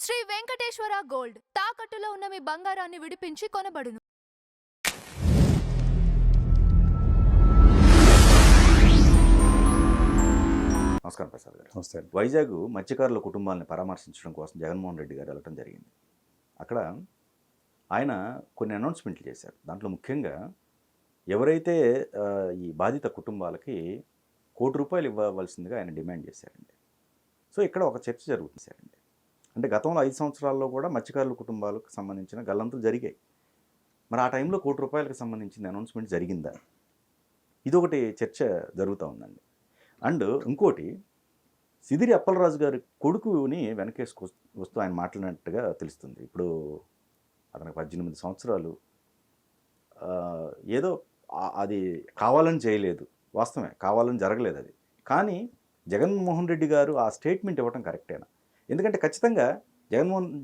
Shri Venkateswara gold తాకట్టులో ఉన్న మీ బంగారాన్ని విడిపించి కొనబడును. నమస్కారం ప్రసాద్ గారు. నమస్తే. వైజాగ్ మత్స్యకారుల కుటుంబాలను పరామర్శించడం కోసం జగన్మోహన్ రెడ్డి గారు వెళ్ళటం జరిగింది. అక్కడ ఆయన కొన్ని అనౌన్స్మెంట్లు చేశారు. దాంట్లో ముఖ్యంగా ఎవరైతే ఈ బాధిత కుటుంబాలకి ₹1,00,00,000 ఇవ్వవలసిందిగా ఆయన డిమాండ్ చేశారండి. సో ఇక్కడ ఒక చర్చ జరుగుతుంది. అంటే గతంలో 5 సంవత్సరాల్లో కూడా మత్స్యకారుల కుటుంబాలకు సంబంధించిన గల్లంతులు జరిగాయి. మరి ఆ టైంలో ₹1,00,00,000కి సంబంధించిన అనౌన్స్మెంట్ జరిగిందా? ఇదొకటి చర్చ జరుగుతూ ఉందండి. అండ్ ఇంకోటి, సిదిరి అప్పలరాజు గారి కొడుకుని వెనకేసుకు వస్తూ ఆయన మాట్లాడినట్టుగా తెలుస్తుంది. ఇప్పుడు అతనికి 18 సంవత్సరాలు. ఏదో అది కావాలని చేయలేదు, వాస్తవమే, కావాలని జరగలేదు అది. కానీ జగన్మోహన్ రెడ్డి గారు ఆ స్టేట్మెంట్ ఇవ్వటం కరెక్టేనా? ఎందుకంటే ఖచ్చితంగా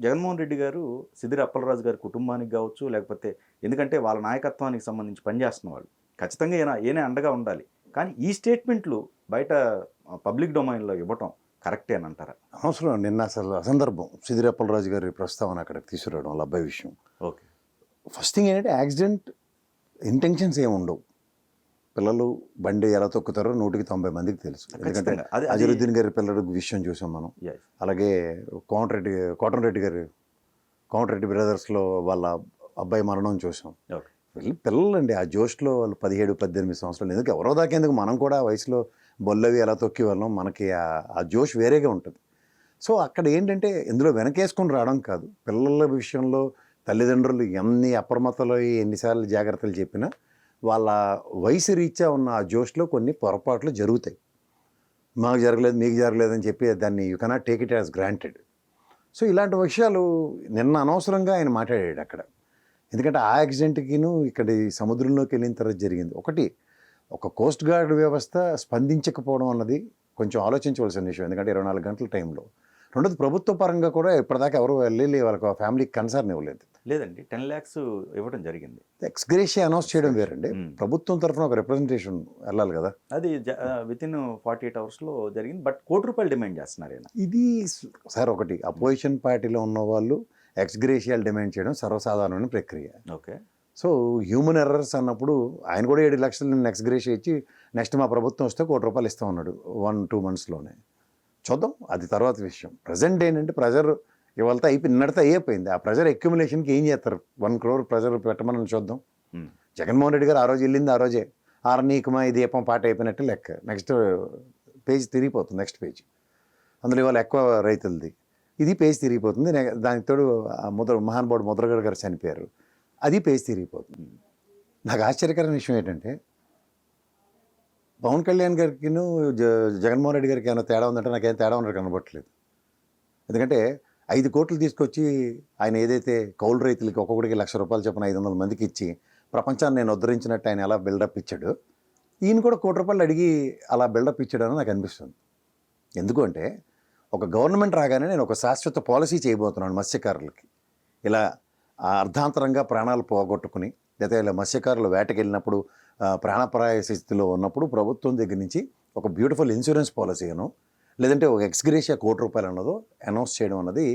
జగన్మోహన్ రెడ్డి గారు సిదిరి అప్పలరాజు గారి కుటుంబానికి కావచ్చు, లేకపోతే ఎందుకంటే వాళ్ళ నాయకత్వానికి సంబంధించి పనిచేస్తున్న వాళ్ళు, ఖచ్చితంగా ఈయన అండగా ఉండాలి. కానీ ఈ స్టేట్మెంట్లు బయట పబ్లిక్ డొమైన్లో ఇవ్వటం కరెక్టే అని అంటారా? అవసరం. నిన్న అసలు అసందర్భం సిదిరి అప్పలరాజు గారి ప్రస్తావన అక్కడికి తీసుకురావడం వాళ్ళ అబ్బాయి విషయం. ఓకే, ఫస్ట్ థింగ్ ఏంటంటే యాక్సిడెంట్ ఇంటెన్షన్స్ ఏమి ఉండవు. పిల్లలు బండి ఎలా తొక్కుతారో 190 మందికి తెలుసు. ఎందుకంటే అజరుద్దీన్ గారి పిల్లల విషయం చూసాం మనం. అలాగే కోమటిరెడ్డి బ్రదర్స్లో వాళ్ళ అబ్బాయి మరణం చూసాం. పిల్లలండి ఆ జోష్లో వాళ్ళు 17-18 సంవత్సరాలు. ఎందుకు ఎవరో దాకేందుకు, మనం కూడా ఆ వయసులో బొల్లవి ఎలా తొక్కి వాళ్ళం, మనకి ఆ జోష్ వేరేగా ఉంటుంది. సో అక్కడ ఏంటంటే ఇందులో వెనకేసుకొని రావడం కాదు. పిల్లల విషయంలో తల్లిదండ్రులు ఎన్ని అప్రమత్తలో ఎన్నిసార్లు జాగ్రత్తలు చెప్పినా వాళ్ళ వయసు రీత్యా ఉన్న ఆ జోష్లో కొన్ని పొరపాట్లు జరుగుతాయి. మాకు జరగలేదు, మీకు జరగలేదు అని చెప్పి దాన్ని you cannot take it as granted. So ఇలాంటి విషయాలు నిన్న అనవసరంగా ఆయన మాట్లాడాడు అక్కడ. ఎందుకంటే ఆ యాక్సిడెంట్కిను ఇక్కడ సముద్రంలోకి వెళ్ళిన తర్వాత జరిగింది. ఒక కోస్ట్ గార్డ్ వ్యవస్థ స్పందించకపోవడం అన్నది కొంచెం ఆలోచించవలసిన విషయం. ఎందుకంటే 24 గంటల టైంలో. రెండోది, ప్రభుత్వ పరంగా కూడా ఇప్పటిదాకా ఎవరు వెళ్ళి వాళ్ళకి ఫ్యామిలీకి కన్సర్న్ ఇవ్వలేదు. లేదండి, 10 lakhs ఇవ్వడం జరిగింది. ఎక్స్గ్రేషియా అనౌన్స్ చేయడం వేరండి. ప్రభుత్వం తరఫున ఒక రిప్రజెంటేషన్ వెళ్ళాలి కదా. అది వితిన్ 48 అవర్స్లో జరిగింది. బట్ ₹1,00,00,000 డిమాండ్ చేస్తున్నారు ఆయన. ఇది సార్ ఒకటి, అపోజిషన్ పార్టీలో ఉన్న వాళ్ళు ఎక్స్గ్రేషియాలు డిమాండ్ చేయడం సర్వసాధారణమైన ప్రక్రియ. ఓకే. సో హ్యూమన్ ఎర్రర్స్ అన్నప్పుడు ఆయన కూడా 7 లక్షలు నేను ఎక్స్గ్రేషియా ఇచ్చి నెక్స్ట్ మా ప్రభుత్వం వస్తే ₹1,00,00,000 ఇస్తా ఉన్నాడు 1-2 monthsలోనే. చూద్దాం, అది తర్వాత విషయం. ప్రజెంట్ ఏంటంటే ప్రెజర్ ఇవాళ నిన్నటితో అయిపోయింది. ఆ ప్రెజర్ అక్యుములేషన్కి ఏం చేస్తారు? 1 crore ప్రెజర్ పెట్టమని చూద్దాం. జగన్మోహన్ రెడ్డి గారు ఆ రోజు వెళ్ళింది, ఆ రోజే నీకుమా ఈ దీపం పాట అయిపోయినట్టు లెక్క. నెక్స్ట్ పేజ్ తిరిగిపోతుంది. నెక్స్ట్ పేజ్ అందులో ఇవాళ ఎక్కువ రైతులది, ఇది పేజ్ తిరిగిపోతుంది. దానికి తోడు మహానుభావుడు ముద్రగడ గారు చనిపోయారు, అది పేజ్ తిరిగిపోతుంది. నాకు ఆశ్చర్యకరమైన విషయం ఏంటంటే పవన్ కళ్యాణ్ గారికి జగన్మోహన్ రెడ్డి గారికి ఏమైనా తేడా ఉందంటే నాకేం తేడా ఉన్నట్టు కనబట్టలేదు. ఎందుకంటే 5 కోట్లు తీసుకొచ్చి ఆయన ఏదైతే కౌలు రైతులకి ఒక్కొక్కడికి ₹1,00,000 చొప్పున 500 మందికి ఇచ్చి ప్రపంచాన్ని నేను ఉద్ధరించినట్టు ఆయన ఎలా బిల్డప్ ఇచ్చాడు, ఈయన కూడా ₹1,00,00,000 అడిగి అలా బిల్డప్ ఇచ్చాడని నాకు అనిపిస్తుంది. ఎందుకంటే ఒక గవర్నమెంట్ రాగానే నేను ఒక శాశ్వత పాలసీ చేయబోతున్నాను మత్స్యకారులకి. ఇలా అర్ధాంతరంగా ప్రాణాలు పోగొట్టుకుని, లేదా ఇలా మత్స్యకారులు వేటకి వెళ్ళినప్పుడు ప్రాణాపాయ స్థితిలో ఉన్నప్పుడు ప్రభుత్వం దగ్గర నుంచి ఒక బ్యూటిఫుల్ ఇన్సూరెన్స్ పాలసీను, లేదంటే ఒక ఎక్స్గ్రేషియా ₹1,00,00,000 అన్నదో అనౌన్స్ చేయడం అన్నది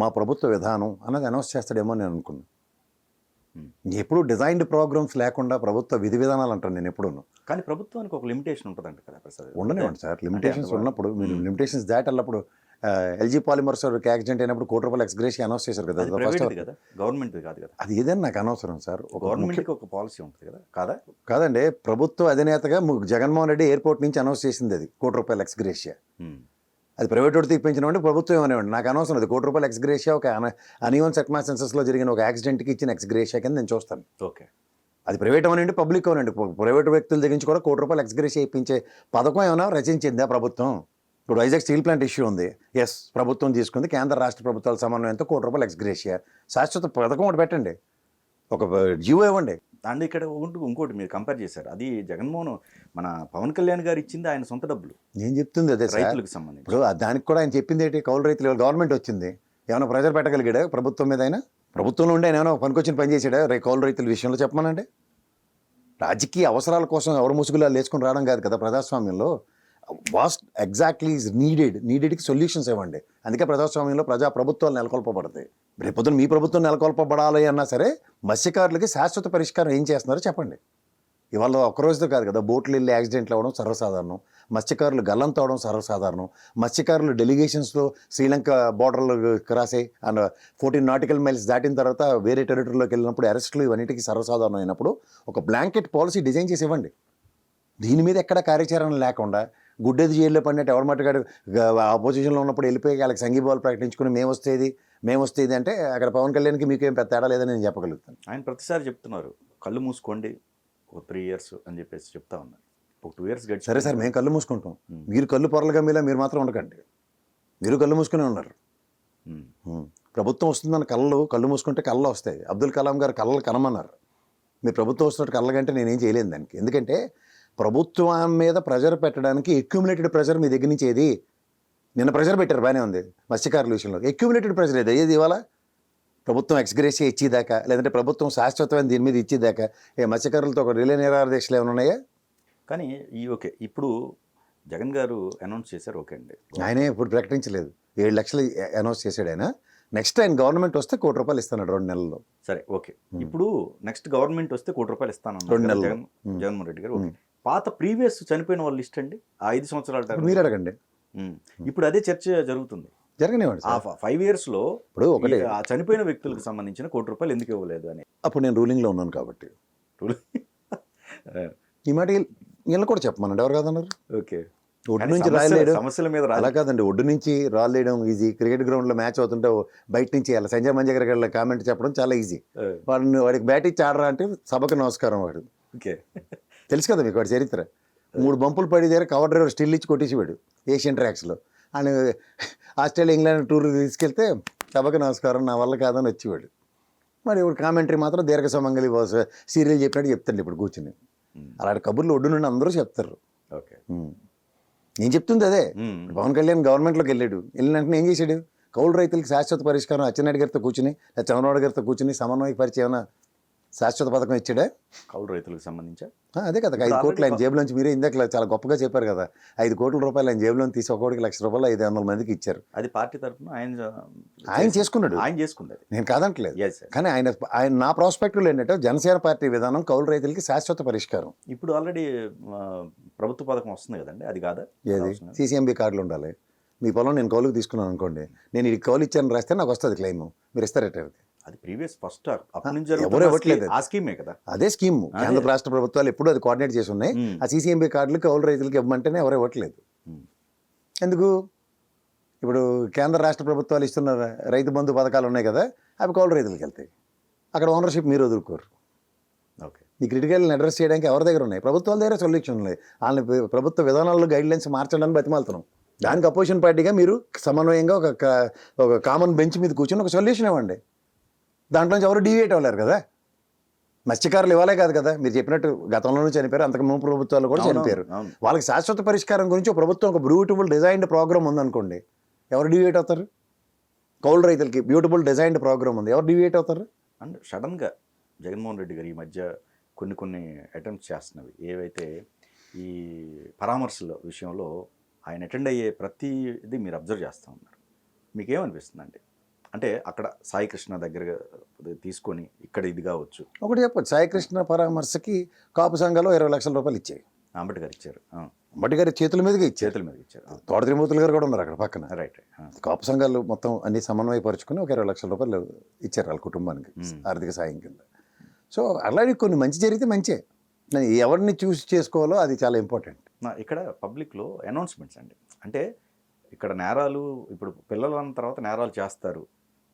మా ప్రభుత్వ విధానం అన్నది అనౌన్స్ చేస్తాడేమో నేను అనుకున్నాను. ఎప్పుడు డిజైన్డ్ ప్రోగ్రామ్స్ లేకుండా ప్రభుత్వ విధి విధానాలు అంటాను నేను ఎప్పుడూ. కానీ ప్రభుత్వానికి ఒక లిమిటేషన్ ఉంటుందంట కదా ప్రసాద్? ఉండనివ్వండి సార్. లిమిటేషన్స్ ఉన్నప్పుడు మీరు లిమిటేషన్స్ దాటప్పుడు ఎల్జీ పాలిమర్స్ యాక్సిడెంట్ అయినప్పుడు ₹1,00,00,000 ఎక్స్గ్రేషియా అనౌన్స్ చేశారు కదా. గవర్నమెంట్ కాదు కదా అది. ఏదైనా నాకు అనవసరం సార్. గవర్నమెంట్కి ఒక పాలసీ ఉంటుంది కదా. కాదండి, ప్రభుత్వ అధినేతగా జగన్మోహన్ రెడ్డి ఎయిర్పోర్ట్ నుంచి అనౌన్స్ చేసింది అది ₹1,00,00,000 ఎక్స్గ్రేషియా. అది ప్రైవేట్ వాడు తీపించినవండి, ప్రభుత్వం ఏమనేవండి, నాకు అనవసరం. అది ₹1,00,00,000 ఎక్స్గ్రేషియా ఒక అన్ఈవెన్ సర్కమ్స్టాన్సెస్లో జరిగిన ఒక యాక్సిడెంట్కి ఇచ్చిన ఎక్స్గ్రేషియా కింద నేను చూస్తాను. ఓకే. అది ప్రైవేట్ అవనండి, పబ్లిక్ అవనండి. ప్రైవేట్ వ్యక్తుల దగ్గర నుంచి కూడా ₹1,00,00,000 ఎక్స్గ్రేషియా ఇప్పించే పథకం ఏమైనా రచించిందా ప్రభుత్వం? ఇప్పుడు వైజాగ్ స్టీల్ ప్లాంట్ ఇష్యూ ఉంది. ఎస్, ప్రభుత్వం తీసుకుంది. కేంద్ర రాష్ట్ర ప్రభుత్వాల సమన్వయంతో ₹1,00,00,000 ఎక్స్గ్రేషియా శాశ్వత పథకం ఒకటి పెట్టండి, ఒక జీవో ఇవ్వండి. అండ్ ఇక్కడ ఇంకోటి మీరు కంపేర్ చేశారు, అది మన పవన్ కళ్యాణ్ గారు ఇచ్చింది ఆయన సొంత డబ్బులు. నేను చెప్తుంది అదే రైతులకు సంబంధించి. ఇప్పుడు దానికి కూడా ఆయన చెప్పింది ఏంటి? కౌలు రైతులు గవర్నమెంట్ వచ్చింది, ఏమైనా ప్రెజర్ పెట్టగలిగాడా ప్రభుత్వం మీద? ఆయన ప్రభుత్వంలో ఉండి ఆయన ఏమైనా పనికొచ్చిన పని చేసాడా కౌలు రైతుల విషయంలో? చెప్పమనండి. రాజకీయ అవసరాల కోసం ఎవరు ముసుగులా లేచుకుని రావడం కాదు కదా ప్రజాస్వామ్యంలో. వాస్ట్ ఎగ్జాక్ట్లీ ఈజ్ నీడెడ్కి సొల్యూషన్స్ ఇవ్వండి. అందుకే ప్రజాస్వామ్యంలో ప్రభుత్వాలు నెలకొల్పబడతాయి. రేపొద్దున మీ ప్రభుత్వం నెలకొల్పబడాలి అన్నా సరే మత్స్యకారులకి శాశ్వత పరిష్కారం ఏం చేస్తున్నారో చెప్పండి. ఇవాళ ఒక్కరోజుతో కాదు కదా, బోట్లు వెళ్ళి యాక్సిడెంట్లు అవ్వడం సర్వసాధారణం, మత్స్యకారులు గల్లంతో అవడం సర్వసాధారణం, మత్స్యకారులు డెలిగేషన్స్లో శ్రీలంక బోర్డర్లో క్రాస్ అయ్యి అండ్ 14 నాటికల్ మైల్స్ దాటిన తర్వాత వేరే టెరిటరీలోకి వెళ్ళినప్పుడు అరెస్టులు ఇవన్నిటికీ సర్వసాధారణం అయినప్పుడు ఒక బ్లాంకెట్ పాలసీ డిజైన్ చేసి ఇవ్వండి. దీని మీద ఎక్కడ కార్యాచరణ లేకుండా గుడ్డెది జైల్లో పడినట్టు ఎవరి మట్టుగాడు ఆపోజిషన్లో ఉన్నప్పుడు వెళ్ళిపోయి వాళ్ళకి సంఘీభావాలు ప్రకటించుకుని మేము వస్తేది అంటే అక్కడ పవన్ కళ్యాణ్కి మీకు ఏం పెద్ద తేడా లేదని నేను చెప్పగలుగుతాను. ఆయన ప్రతిసారి చెప్తున్నారు కళ్ళు మూసుకోండి ఒక 3 years అని చెప్పేసి చెప్తా ఉన్నారు. ఒక 2 years గడిచి సరే సార్, మేము కళ్ళు మూసుకుంటాం, మీరు కళ్ళు పొరలుగా మీలా మీరు మాత్రం ఉండకండి. మీరు కళ్ళు మూసుకునే ఉన్నారు. ప్రభుత్వం వస్తుందని కళ్ళు మూసుకుంటే కళ్ళు వస్తాయి. అబ్దుల్ కలాం గారు కళ్ళు కనమన్నారు. మీ ప్రభుత్వం వస్తున్నట్టు కళ్ళగంటే నేనేం చేయలేను దానికి. ఎందుకంటే ప్రభుత్వం మీద ప్రెజర్ పెట్టడానికి అక్యూములేటెడ్ ప్రెజర్ మీ దగ్గర నుంచి ఏది. నిన్న ప్రెజర్ పెట్టారు, బాగానే ఉంది మత్స్యకారుల విషయంలో. అక్యూములేటెడ్ ప్రెజర్ ఏది ఇవాళ ప్రభుత్వం ఎక్స్గ్రేషియా ఇచ్చేదాకా, లేదంటే ప్రభుత్వం శాశ్వతమైన దీని మీద ఇచ్చేదాకా మత్స్యకారులతో ఒక రిలే నిరాదేశాలు ఏమైనా ఉన్నాయా? కానీ ఓకే, ఇప్పుడు జగన్ గారు అనౌన్స్ చేశారు. ఓకే అండి, ఆయనే ఇప్పుడు ప్రకటించలేదు. 7 లక్షలు అనౌన్స్ చేశాడు ఆయన. నెక్స్ట్ ఆయన గవర్నమెంట్ వస్తే ₹1 కోటి ఇస్తాడు 2 నెలల్లో. సరే ఓకే, ఇప్పుడు నెక్స్ట్ గవర్నమెంట్ వస్తే ₹1 కోటి ఇస్తాను 2 నెలల్లో జగన్మోహన్ రెడ్డి గారు. ఓకే, పాత ప్రీవియస్ చనిపోయిన వాళ్ళ లిస్ట్ అండి, ఆ 5 సంవత్సరాలు మీరు అడగండి. ఇప్పుడు అదే చర్చ జరుగుతుంది. జరగనివ్వండి. ఆ 5 yearsలో ఇప్పుడు ఒకటి ఆ చనిపోయిన వ్యక్తులకు సంబంధించిన ₹1 కోటి ఎందుకు ఇవ్వలేదు అని. అప్పుడు నేను రూలింగ్లో ఉన్నాను కాబట్టి ఈ మాట వీళ్ళు కూడా చెప్పమనండి, ఎవరు కాదన్నారు. ఓకే, ఒడ్డు నుంచి రాలేయడం సమస్యల మీద అలా కాదండి, ఒడ్డు నుంచి రాలేయడం ఈజీ. క్రికెట్ గ్రౌండ్లో మ్యాచ్ అవుతుంటే బయట నుంచి అలా సంజయ్ మంజగర్ గారి కామెంట్ చెప్పడం చాలా ఈజీ. వాడికి బ్యాట్ ఇచ్చి ఆడరా అంటే సభకు నమస్కారం వాడు. ఓకే, తెలుసు కదా మీకు వాడి చరిత్ర. 3 బంపులు పడి దగ్గర కవర్ డ్రైవర్ స్టిల్ ఇచ్చి కొట్టేసేవాడు ఏషియన్ ట్రాక్స్లో. ఆయన ఆస్ట్రేలియా ఇంగ్లాండ్ టూర్ తీసుకెళ్తే సభకు నమస్కారం నా వల్ల కాదని వచ్చేవాడు. మరి ఇప్పుడు కామెంటరీ మాత్రం దీర్ఘ సుమంగళి సీరియల్ చెప్పినట్టు చెప్తాండి ఇప్పుడు కూర్చుని. అలాంటి కబుర్లు ఒడ్డు నుండి అందరూ చెప్తారు. ఓకే, నేను చెప్తుంది అదే. పవన్ కళ్యాణ్ గవర్నమెంట్లోకి వెళ్ళినంటే ఏం చేశాడు? కౌలు రైతులకి శాశ్వత పరిష్కారం అచ్చెన్నాయుడు గారితో కూర్చుని లేదా చంద్రబాబు గారితో కూర్చుని సమన్వయపరిచి ఏమైనా శాశ్వత పథకం ఇచ్చాడా? కౌలు రైతులకు సంబంధించి అదే కదా, 5 కోట్లు ఆయన జేబులోంచి. మీరే ఇందాక చాలా గొప్పగా చెప్పారు కదా, 5 కోట్ల రూపాయలు ఆయన జేబులో తీసి ఒక్కొక్కడికి ₹1,00,000 500 మందికి ఇచ్చారు. అది పార్టీ తరఫున ఆయన చేసుకున్నాడు, ఆయన చేసుకున్నది, నేను కాదంటలేదు. కానీ ఆయన నా ప్రాస్పెక్టివ్లో ఏంటంటే జనసేన పార్టీ విధానం కౌలు రైతులకి శాశ్వత పరిష్కారం. ఇప్పుడు ఆల్రెడీ ప్రభుత్వ పథకం వస్తుంది కదండి, అది కాదా? ఏది? CCMB కార్డులు ఉండాలి. మీ పొలం నేను కౌలుకు తీసుకున్నాను అనుకోండి, నేను ఇది కౌలు ఇచ్చాను రాస్తే నాకు వస్తుంది క్లెయిమ్. మీరు ఇస్తారట? అది ప్రీవియస్ ఫస్ట్ ఎవరు ఇవ్వట్లేదు, ఆ స్కీమే కదా. అదే స్కీమ్ కేంద్ర రాష్ట్ర ప్రభుత్వాలు ఎప్పుడు అది కోఆర్డినేట్ చేసి ఉన్నాయి. ఆ CCMB కార్డులు కౌలు రైతులకి ఇవ్వమంటేనే ఎవరు ఇవ్వట్లేదు. ఎందుకు? ఇప్పుడు కేంద్ర రాష్ట్ర ప్రభుత్వాలు ఇస్తున్న రైతు బంధు పథకాలు ఉన్నాయి కదా, అవి కౌలు రైతులకు వెళ్తాయి. అక్కడ ఓనర్షిప్ మీరు వదులుకోరు. ఓకే, ఈ క్రిటికల్ని అడ్రస్ చేయడానికి ఎవరి దగ్గర ఉన్నాయి? ప్రభుత్వాల దగ్గర సొల్యూషన్ ఉన్నాయి. వాళ్ళని ప్రభుత్వ విధానాల్లో గైడ్లైన్స్ మార్చడానికి బతిమాలుతున్నాం. దానికి అపోజిషన్ పార్టీగా మీరు సమన్వయంగా ఒక కామన్ బెంచ్ మీద కూర్చొని ఒక సొల్యూషన్ ఇవ్వండి. దాంట్లోంచి ఎవరు డీవియేట్ అవ్వలేరు కదా. మత్స్యకారులు ఇవ్వాలే కాదు కదా, మీరు చెప్పినట్టు గతంలోనూ చనిపోయారు, అంతకు ముందు ప్రభుత్వాలు కూడా చనిపోయారు. వాళ్ళకి శాశ్వత పరిష్కారం గురించి ఒక ప్రభుత్వం ఒక బ్యూటిఫుల్ డిజైన్డ్ ప్రోగ్రామ్ ఉందనుకోండి, ఎవరు డీవియేట్ అవుతారు? కౌలు రైతులకి బ్యూటిఫుల్ డిజైన్డ్ ప్రోగ్రామ్ ఉంది, ఎవరు డీవియేట్ అవుతారు? అండ్ సడన్గా జగన్మోహన్ రెడ్డి గారు ఈ మధ్య కొన్ని అటెంప్ట్స్ చేస్తున్నవి ఏవైతే ఈ పరామర్శల విషయంలో ఆయన అటెండ్ అయ్యే ప్రతిది మీరు అబ్జర్వ్ చేస్తూ ఉన్నారు. మీకేమనిపిస్తుందండి? అంటే అక్కడ సాయి కృష్ణ దగ్గర తీసుకొని ఇక్కడ ఇది కావచ్చు. ఒకటి చెప్పచ్చు, సాయి కృష్ణ పరామర్శకి కాపు సంఘాలు ₹20 లక్షలు ఇచ్చాయి. అంబటి గారు ఇచ్చారు. అంబటి గారి చేతుల మీదుగా ఇచ్చారు. తోట త్రిమూర్తులు గారు కూడా ఉన్నారు అక్కడ పక్కన. రైట్. కాపు సంఘాలు మొత్తం అన్ని సమన్వయపరుచుకుని ఒక ₹20 లక్షలు ఇచ్చారు వాళ్ళ కుటుంబానికి ఆర్థిక సాయం కింద. సో అలాగే కొన్ని మంచి జరిగితే మంచే. ఎవరిని చూస్ చేసుకోవాలో అది చాలా ఇంపార్టెంట్. ఇక్కడ పబ్లిక్లో అనౌన్స్మెంట్స్ అండి, అంటే ఇక్కడ నేరాలు ఇప్పుడు పిల్లలు అన్న తర్వాత నేరాలు చేస్తారు,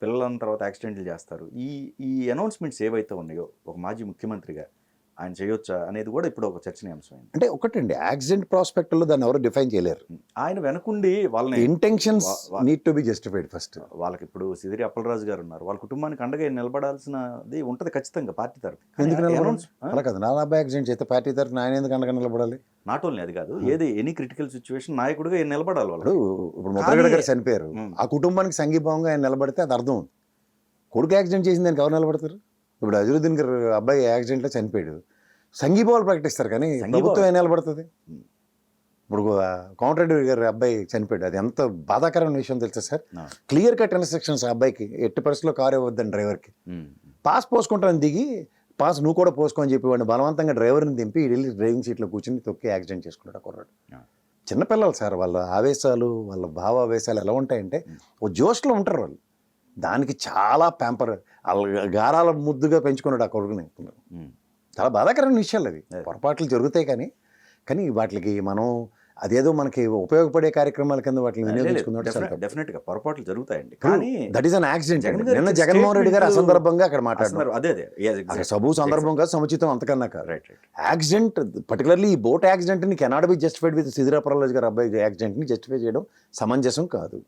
పిల్లలు అన్న తర్వాత యాక్సిడెంట్లు చేస్తారు. ఈ అనౌన్స్మెంట్స్ ఏవైతే ఉన్నాయో ఒక మాజీ ముఖ్యమంత్రిగా ఆయన చేయొచ్చా అనేది కూడా ఇప్పుడు ఒక చర్చనీయాంశమైంది. అంటే ఒకటండి, యాక్సిడెంట్ ప్రాస్పెక్ట్లో దాన్ని ఎవరు డిఫైన్ చేయలేరు. ఆయన వెనకుండి వాళ్ళని intentions need to be justified first. వాళ్ళకి ఇప్పుడు సిదిరి అప్పలరాజు గారు ఉన్నారు, వాళ్ళ కుటుంబానికి అండగా నిలబడాల్సినది ఉంటుంది ఖచ్చితంగా పార్టీ తరఫు. అలా కాదు, నా అబ్బాయి యాక్సిడెంట్ చేస్తే పార్టీ తరఫున ఆయన ఎందుకు అండగా నిలబడాలి? నాట్ ఓన్లీ అది కాదు, ఏది ఎనీ క్రిటికల్ సిచ్యువేషన్ నాయకుడిగా ఆయన నిలబడాలి. వాళ్ళు ఇప్పుడు ముద్రగడ గారు చనిపోయారు, ఆ కుటుంబానికి సంఘీభావంగా ఆయన నిలబడితే అది అర్థం. కొడుకు యాక్సిడెంట్ చేసింది దానికి ఎవరు నిలబడతారు? ఇప్పుడు అజరుద్దీన్ గారు అబ్బాయి యాక్సిడెంట్లో చనిపోయాడు, సంఘీభావాలు ప్రకటిస్తారు కానీ ప్రభుత్వం ఏం నిలబడుతుంది? ఇప్పుడు కోమటిరెడ్డి గారి అబ్బాయి చనిపోయాడు, అది ఎంత బాధాకరమైన విషయం తెలుసా సార్? ఆ. క్లియర్ కట్ ఇన్స్ట్రక్షన్స్ ఆ అబ్బాయికి, ఎట్టి పరిస్థితుల్లో కారు ఇవ్వద్దని డ్రైవర్కి. ఉమ్. పాస్ పోసుకుంటాను దిగి, పాస్ నువ్వు కూడా పోసుకో అని చెప్పి వాడిని బలవంతంగా డ్రైవర్ని దింపి వెళ్ళి డ్రైవింగ్ సీట్లో కూర్చుని తొక్కి యాక్సిడెంట్ చేసుకున్నాడు ఆ కుర్రాడు. ఆ. చిన్నపిల్లలు సార్, వాళ్ళ ఆవేశాలు, వాళ్ళ భావావేశాలు ఎలా ఉంటాయంటే ఓ జోష్లో ఉంటారు వాళ్ళు. దానికి చాలా ప్యాంపర్, గారాల ముద్దుగా పెంచుకున్నాడు ఆ కొడుకుని. ఉమ్. చాలా బాధాకరమైన విషయాలు అవి. పొరపాట్లు జరుగుతాయి కానీ వాటికి మనం అదేదో మనకి ఉపయోగపడే కార్యక్రమాల కింద వాటిని వినియోగించుకున్నట్టు. డెఫినెట్ గా పొరపాట్లు జరుగుతాయండి, కానీ that is an accident. Jagan గారి నిన్న జగన్మోహన్ రెడ్డి గారు statement అసందర్భంగా అక్కడ మాట్లాడుతున్నారు. అదే Yes, అక్కడ exactly. సబు సందర్భం కాదు, సముచితం అంతకన్నా కాదు. రైట్. యాక్సిడెంట్, పర్టికులర్లీ ఈ బోట్ యాక్సిడెంట్ ని కెనాట్ బి జస్టిఫైడ్ విత్ సిదిరాపరాజు గారి అబ్బాయి యాక్సిడెంట్ ని జస్టిఫై చేయడం సమంజసం కాదు.